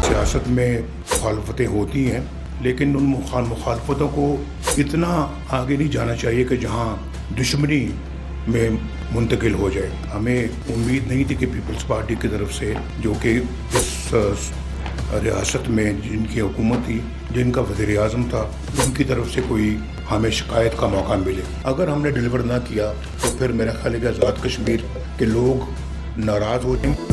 सियासत में मुखालफतें होती हैं, लेकिन उन मुखालफतों को इतना आगे नहीं जाना चाहिए कि जहाँ दुश्मनी में मुंतकिल हो जाए। हमें उम्मीद नहीं थी कि पीपल्स पार्टी की तरफ से, जो कि इस रियासत में जिनकी हुकूमत थी, जिनका वज़ीर आज़म था, उनकी तरफ से कोई हमें शिकायत का मौका मिले। अगर हमने डिलीवर ना किया तो फिर मेरा ख्याल है कि आज़ाद कश्मीर के लोग नाराज़ हो जाएंगे।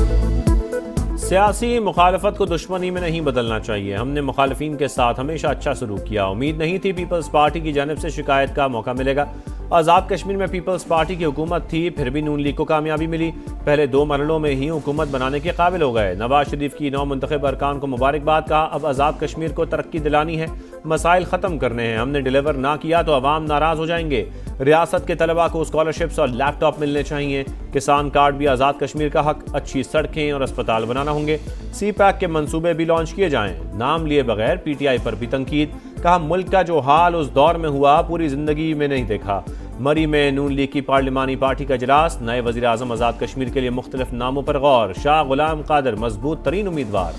सियासी मुखालफत को दुश्मनी में नहीं बदलना चाहिए। हमने मुखालफिन के साथ हमेशा अच्छा सलूक किया। उम्मीद नहीं थी पीपल्स पार्टी की जानिब से शिकायत का मौका मिलेगा। आज़ाद कश्मीर में पीपल्स पार्टी की हुकूमत थी, फिर भी नून लीग को कामयाबी मिली। पहले 2 मरहलों में ही हुकूमत बनाने के काबिल हो गए। नवाज शरीफ की 9 मुंतखब अरकान को मुबारकबाद कहा। अब आज़ाद कश्मीर को तरक्की दिलानी है, मसाइल ख़त्म करने हैं। हमने डिलीवर ना किया तो अवाम नाराज़ हो जाएंगे। रियासत के तलबा को स्कॉलरशिप्स और लैपटॉप मिलने चाहिए। किसान कार्ड भी आज़ाद कश्मीर का हक। अच्छी सड़कें और अस्पताल बनाना होंगे। CPAC के मंसूबे भी लॉन्च किए जाएं। नाम लिए बगैर PTI पर भी तनकीद। कहा मुल्क का जो हाल उस दौर में हुआ पूरी जिंदगी में नहीं देखा। मरी में नून लीग की पार्लिमानी पार्टी का इजलास। नए वज़ीर आज़म आज़ाद कश्मीर के लिए मुख्तलिफ नामों पर गौर। शाह गुलाम कादर मजबूत तरीन उम्मीदवार।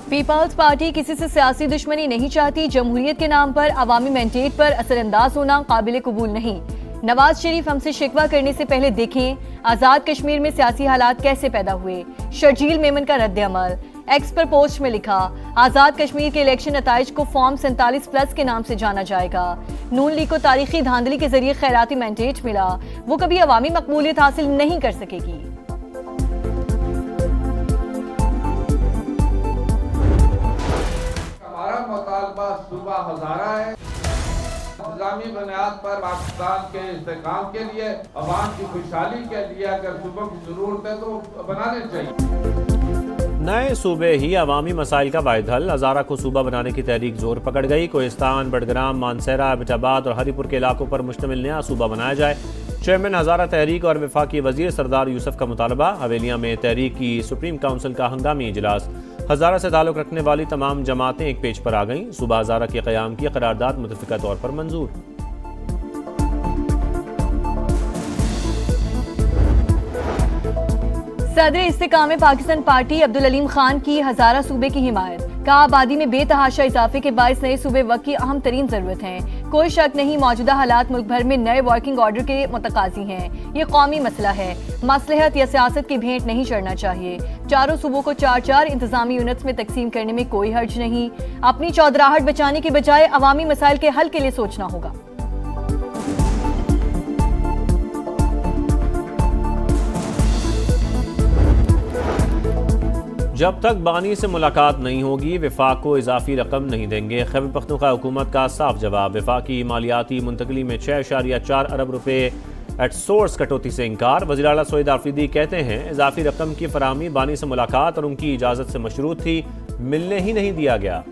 पीपल्स पार्टी किसी से सियासी दुश्मनी नहीं चाहती। जमहूरियत के नाम पर अवामी मैंडेट पर असरअंदाज होना काबिल कबूल नहीं। नवाज शरीफ हमसे शिकवा करने से पहले देखें आज़ाद कश्मीर में सियासी हालात कैसे पैदा हुए। शर्जील मेमन का रद्द अमल। एक्स पर पोस्ट में लिखा, आज़ाद कश्मीर के इलेक्शन नताइज को फॉर्म 47+ के नाम से जाना जाएगा। नून लीग को तारीखी धांधली के जरिए खैराती मैंडेट मिला, वो कभी अवामी मकबूलियत हासिल नहीं कर सकेगी। हमारा मुतालबा सूबा हज़ारा है। इंतजामी बुनियाद पर पाकिस्तान के इस्तेकाम के लिए, अवाम की खुशहाली के लिए अगर सूबों की जरूरत है तो बनाने चाहिए। नए सूबे ही अवामी मसाइल का वाहिद हल। हज़ारा को सूबा बनाने की तहरीक जोर पकड़ गई। कोहिस्तान, बडग्राम, मानसहरा, एबटाबाद और हरीपुर के इलाकों पर मुश्तमिल नया सूबा बनाया जाए। चेयरमैन हज़ारा तहरीक और वफाकी वजीर सरदार यूसुफ का मुतालबा। हवेलियाँ में तहरीक की सुप्रीम काउंसिल का हंगामी इजलास। हज़ारा से ताल्लुक़ रखने वाली तमाम जमातें एक पेज पर आ गईं। सूबा हज़ारा के क़याम की करारदाद मुतफ़िक़ा तौर पर मंजूर। सदर इस्तेकाम पाकिस्तान पार्टी अब्दुल अलीम खान की हज़ारा सूबे की हिमायत। कहा आबादी में बेतहाशा इजाफे के बायस नए सूबे वक्त की अहम तरीन जरूरत हैं। कोई शक नहीं मौजूदा हालात मुल्क भर में नए वर्किंग ऑर्डर के मुतकाजी हैं। ये कौमी मसला है, मसलहत या सियासत की भेंट नहीं चढ़ना चाहिए। चारों सूबों को 4-4 इंतजामी यूनिट्स में तकसीम करने में कोई हर्ज नहीं। अपनी चौधराहट बचाने के बजाय अवामी मसाइल के हल के लिए सोचना होगा। जब तक बानी से मुलाकात नहीं होगी वफाक को इजाफी रकम नहीं देंगे। खैबर पख्तूनख्वा हुकूमत का साफ जवाब। वफाकी मालियाती मुंतकली में 6.4 अरब रुपए एट सोर्स कटौती से इनकार। वज़ीर आला सईद आफरीदी कहते हैं इजाफी रकम की फराहमी बानी से मुलाकात और उनकी इजाज़त से मशरूत थी, मिलने ही नहीं दिया गया।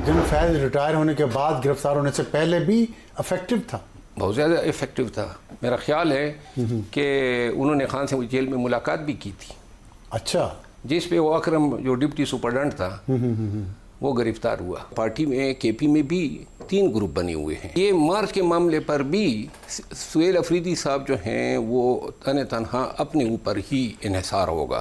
जिन फैज़ रिटायर होने के बाद गिरफ्तार होने से पहले भी इफेक्टिव था, बहुत ज़्यादा इफेक्टिव था। मेरा ख्याल है कि उन्होंने खान से जेल में मुलाकात भी की थी। अच्छा, जिस पे वो अकरम जो डिप्टी सुपरडेंट था वो गिरफ्तार हुआ। पार्टी में KP में भी 3 ग्रुप बने हुए हैं। ये मार्च के मामले पर भी सुहेल अफरीदी साहब जो हैं वो तनहा अपने ऊपर ही इन्हिसार होगा।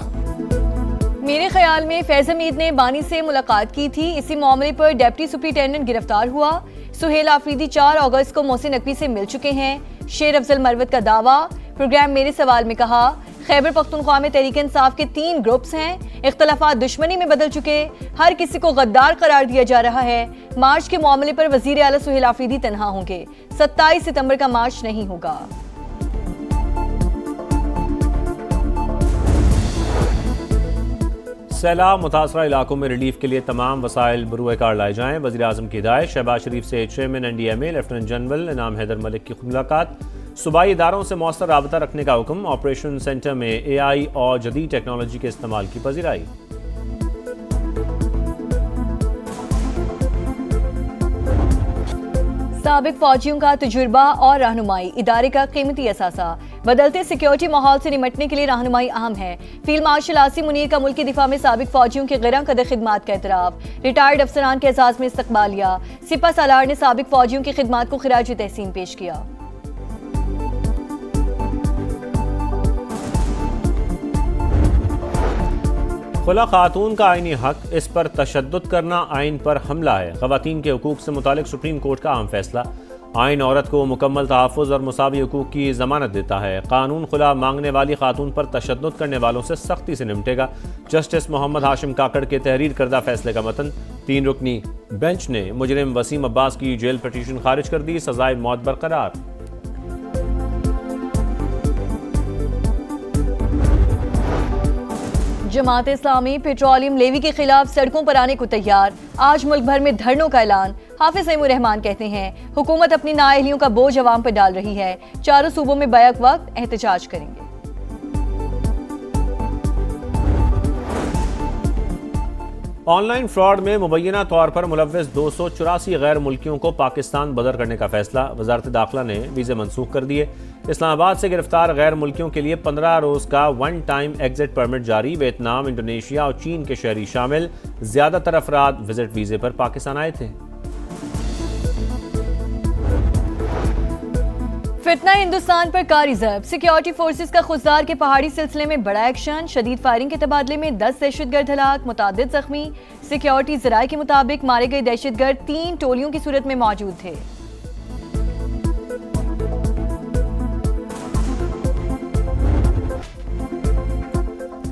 मेरे ख्याल में फैज़ हमीद ने बानी से मुलाकात की थी। इसी मामले पर डिप्टी सुपरिटेंडेंट गिरफ्तार हुआ। सुहेल आफरीदी 4 अगस्त को मोहसिन नकवी से मिल चुके हैं। शेर अफजल मरवत का दावा। प्रोग्राम मेरे सवाल में कहा खैबर पख्तूनख्वा में तहरीक इंसाफ के 3 ग्रुप्स हैं। इख्तलाफात दुश्मनी में बदल चुके, हर किसी को गद्दार करार दिया जा रहा है। मार्च के मामले पर वजीर आला सुहेल आफरीदी तनहा होंगे। 27 सितंबर का मार्च नहीं होगा। सैलाब मुतासरा इलाकों में रिलीफ के लिए तमाम वसाइल बरूए कार लाए जाएं। वज़ीर आज़म की हिदायत। शहबाज शरीफ से चेयरमैन NDMA लेफ्टिनेंट जनरल इनाम हैदर मलिक की मुलाकात। सूबाई इदारों से मौसर राबता रखने का हुक्म। ऑपरेशन सेंटर में AI और जदीद टेक्नोलॉजी के इस्तेमाल की पजीराई। साबिक फौजियों का तजुर्बा और रहनुमाई इदारे का कीमती असासा। बदलते सिक्योरिटी माहौल से निपटने के लिए रहनुमाई अहम है। फील्ड मार्शल आसिम मुनीर का मुल्क की दिफा में साबिक फौजियों के गिरह कदर खिदमात का एतराफ। रिटायर्ड अफसरान के एजाज में इस्तकबालिया। सिपा सालार ने साबिक फौजियों की खिदमात को खिराज तहसीन पेश किया। खुला खातून का आईनी हक, इस पर तशद्दुद करना आइन पर हमला है। ख़वातीन के हुकूक से मुतालिक सुप्रीम कोर्ट का अहम फैसला। आइन औरत को मुकम्मल तहफ़्फ़ुज़ और मुसावी हुकूक की ज़मानत देता है। कानून खुला मांगने वाली खातून पर तशद्दुद करने वालों से सख्ती से निपटेगा। जस्टिस मोहम्मद हाशिम काकड़ के तहरीर करदा फैसले का मतन। 3 रुकनी बेंच ने मुजरिम वसीम अब्बास की जेल पटिशन खारिज कर दी। सजाए मौत बरकरार। जमात इस्लामी पेट्रोलियम लेवी के खिलाफ सड़कों पर आने को तैयार। आज मुल्क भर में धरनों का ऐलान। हाफिज अईमुर रहमान कहते हैं हुकूमत अपनी नाअहलियों का बोझ अवाम पर डाल रही है। चारों सूबों में बैक वक्त एहतजाज करेंगे। ऑनलाइन फ्रॉड में मुबैना तौर पर मुलव्वस 284 गैर मुल्कियों को पाकिस्तान बदर करने का फैसला। वजारत दाखिला ने वीज़े मनसूख कर दिए। इस्लामाबाद से गिरफ्तार गैर मुल्कियों के लिए 15 रोज़ का 1 टाइम एग्जिट परमिट जारी। वियतनाम, इंडोनेशिया और चीन के शहरी शामिल। ज़्यादातर अफराद विजिट वीज़े पर पाकिस्तान आए थे। फितना हिंदुस्तान पर कारी ज़र्ब। सिक्योरिटी फोर्सेस का खुजदार के पहाड़ी सिलसिले में बड़ा एक्शन। शदीद फायरिंग के तबादले में 10 दहशतगर्द हलाक, मुतादिद जख्मी। सिक्योरिटी ज़राए के मुताबिक मारे गए दहशतगर्द 3 टोलियों की सूरत में मौजूद थे।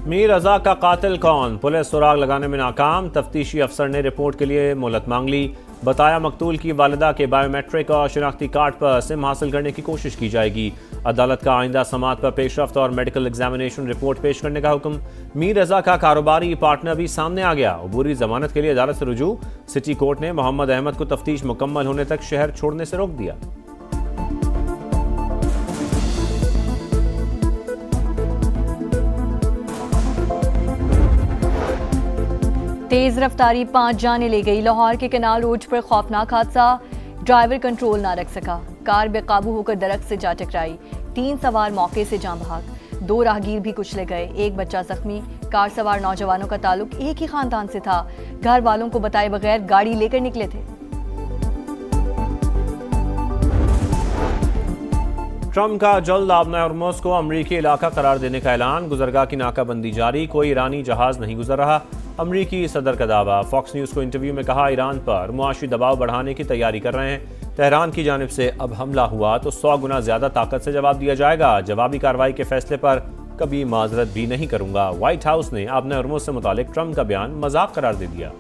मीर रजा का कातिल कौन? पुलिस सुराग लगाने में नाकाम। तफ्तीशी अफसर ने रिपोर्ट के लिए मोहलत मांग ली। बताया मकतूल की वालिदा के बायोमेट्रिक और शनाख्ती कार्ड पर सिम हासिल करने की कोशिश की जाएगी। अदालत का आइंदा समात पर पेशरफ्त और मेडिकल एग्जामिनेशन रिपोर्ट पेश करने का हुक्म। मीर रजा का कारोबारी पार्टनर भी सामने आ गया। अबूरी जमानत के लिए अदालत से रुजू। सिटी कोर्ट ने मोहम्मद अहमद को तफ्तीश मुकम्मल होने तक शहर छोड़ने से रोक दिया। तेज रफ्तारी 5 जाने ले गई। लाहौर के कनाल रोड पर खौफनाक हादसा। ड्राइवर कंट्रोल ना रख सका। कार बेकाबू होकर दरख्त से जा टकराई। 3 सवार मौके से जान भाग। 2 राहगीर भी कुचले गए। 1 बच्चा जख्मी। कार सवार नौजवानों का ताल्लुक एक ही खानदान से था। घर वालों को बताए बगैर गाड़ी लेकर निकले थे। ट्रम्प का जल्द आबना हॉर्मुज़ को अमरीकी इलाका करार देने का ऐलान। गुजरगाह की नाकाबंदी जारी। कोई ईरानी जहाज नहीं गुजर रहा। अमरीकी सदर का दावा। फॉक्स न्यूज़ को इंटरव्यू में कहा ईरान पर मुआशी दबाव बढ़ाने की तैयारी कर रहे हैं। तेहरान की जानिब से अब हमला हुआ तो 100 गुना ज़्यादा ताकत से जवाब दिया जाएगा। जवाबी कार्रवाई के फैसले पर कभी माजरत भी नहीं करूंगा। व्हाइट हाउस ने आबना हॉर्मुज़ से मुतालिक ट्रम्प का बयान मजाक करार दे दिया।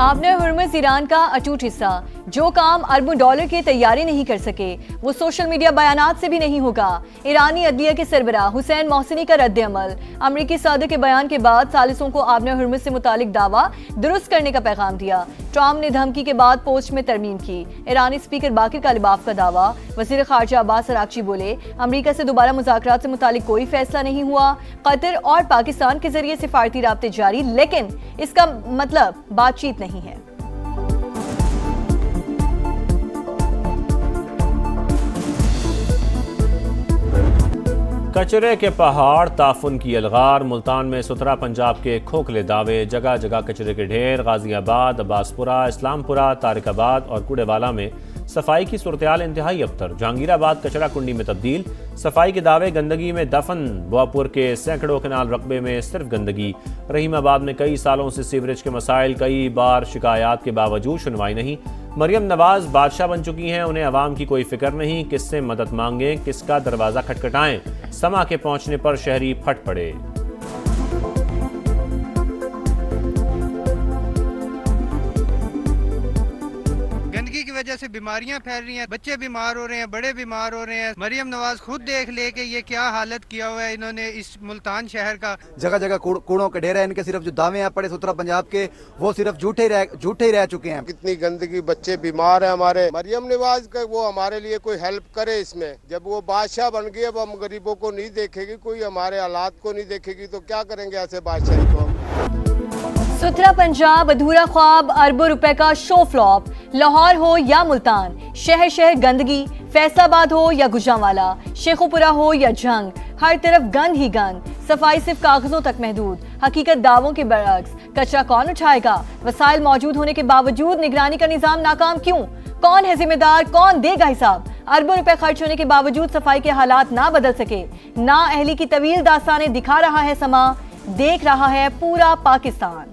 आबना हॉर्मुज़ ईरान का अटूट हिस्सा। जो काम अरबों डॉलर की तैयारी नहीं कर सके वो सोशल मीडिया बयानात से भी नहीं होगा। ईरानी अदलिया के सरबराह हुसैन मोहसिनी का रद्द अमल। अमरीकी सदर के बयान के बाद सालिसों को आबना हॉर्मुज़ से मुतालिक दावा दुरुस्त करने का पैगाम दिया। ट्रम्प ने धमकी के बाद पोस्ट में तरमीम की। ईरानी स्पीकर बाकिर कालिबाफ का दावा। वज़ीर ख़ारजा अब्बास अरागची बोले अमरीका से दोबारा मुज़ाकरात से मुतालिक कोई फैसला नहीं हुआ। कतर और पाकिस्तान के जरिए सिफारती राब्ते जारी, लेकिन इसका मतलब बातचीत नहीं है। कचरे के पहाड़, ताफुन की अलगार। मुल्तान में सुथरा पंजाब के खोखले दावे। जगह जगह कचरे के ढेर। गाजियाबाद, अब्बासपुरा, इस्लामपुरा, तारिकाबाद और कुड़ेवाला में सफाई की सूरत-ए-हाल इंतहाई अबतर। जहांगीराबाद कचरा कुंडी में तब्दील। सफाई के दावे गंदगी में दफन। बुआपुर के सैकड़ों कनाल रकबे में सिर्फ गंदगी। रहीमाबाद में कई सालों से सीवरेज के मसाइल। कई बार शिकायत के बावजूद सुनवाई नहीं। मरियम नवाज बादशाह बन चुकी हैं। उन्हें अवाम की कोई फिक्र नहीं। किससे मदद मांगें, किसका दरवाज़ा खटखटाएं। समा के पहुंचने पर शहरी फट पड़े। गंदगी की वजह से बीमारियां फैल रही हैं, बच्चे बीमार हो रहे हैं, बड़े बीमार हो रहे हैं। मरियम नवाज खुद देख ले कि ये क्या हालत किया हुआ है इन्होंने इस मुल्तान शहर का। जगह जगह कूड़ों के ढेर है। इनके सिर्फ जो दावे हैं पड़े सुथरा पंजाब के वो सिर्फ झूठे ही रह चुके हैं। कितनी गंदगी, बच्चे बीमार है हमारे। मरियम नवाज का वो हमारे लिए कोई हेल्प करे इसमें। जब वो बादशाह बन गई, अब हम गरीबों को नहीं देखेगी, कोई हमारे हालात को नहीं देखेगी तो क्या करेंगे ऐसे बादशाही को। सुथरा पंजाब, अधूरा ख्वाब, अरबों रुपए का शो फ्लॉप। लाहौर हो या मुल्तान, शहर शहर गंदगी। फैसलाबाद हो या गुजरांवाला, शेखोपुरा हो या जंग, हर तरफ गंद ही गंद। सफाई सिर्फ कागजों तक महदूद, हकीकत दावों के बरअक्स। कचरा कौन उठाएगा? वसाइल मौजूद होने के बावजूद निगरानी का निजाम नाकाम क्यों? कौन है जिम्मेदार? कौन देगा हिसाब? अरबों रुपए खर्च होने के बावजूद सफाई के हालात ना बदल सके। ना अहली की तवील दास्तानें दिखा रहा है समा, देख रहा है पूरा पाकिस्तान।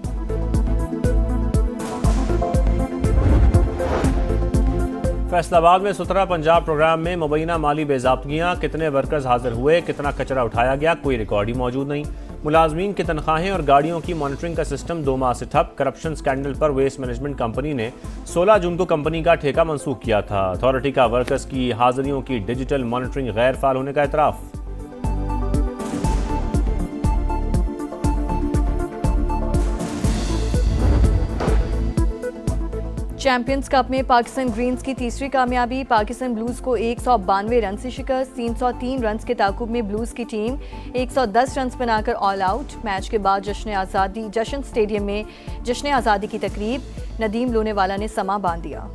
फैसलाबाद में सुथरा पंजाब प्रोग्राम में मुबैना माली बेज़ाब्तगियां, कितने वर्कर्स हाजिर हुए, कितना कचरा उठाया गया, कोई रिकॉर्ड ही मौजूद नहीं। मुलाजमीन की तनख्वाहें और गाड़ियों की मॉनिटरिंग का सिस्टम 2 माह से ठप। करप्शन स्कैंडल पर वेस्ट मैनेजमेंट कंपनी ने 16 जून को कंपनी का ठेका मंसूख किया था। अथॉरिटी का वर्कर्स की हाजिरियों की डिजिटल मॉनिटरिंग गैर फाल होने का एतराफ़। चैंपियंस कप में पाकिस्तान ग्रीन्स की तीसरी कामयाबी। पाकिस्तान ब्लूज को 192 रन से शिकस्त। 303 रन के ताकुब में ब्लूज की टीम 110 रन बनाकर ऑल आउट। मैच के बाद जश्न स्टेडियम में जश्न आज़ादी की तकरीब। नदीम लोनेवाला ने समा बांध दिया।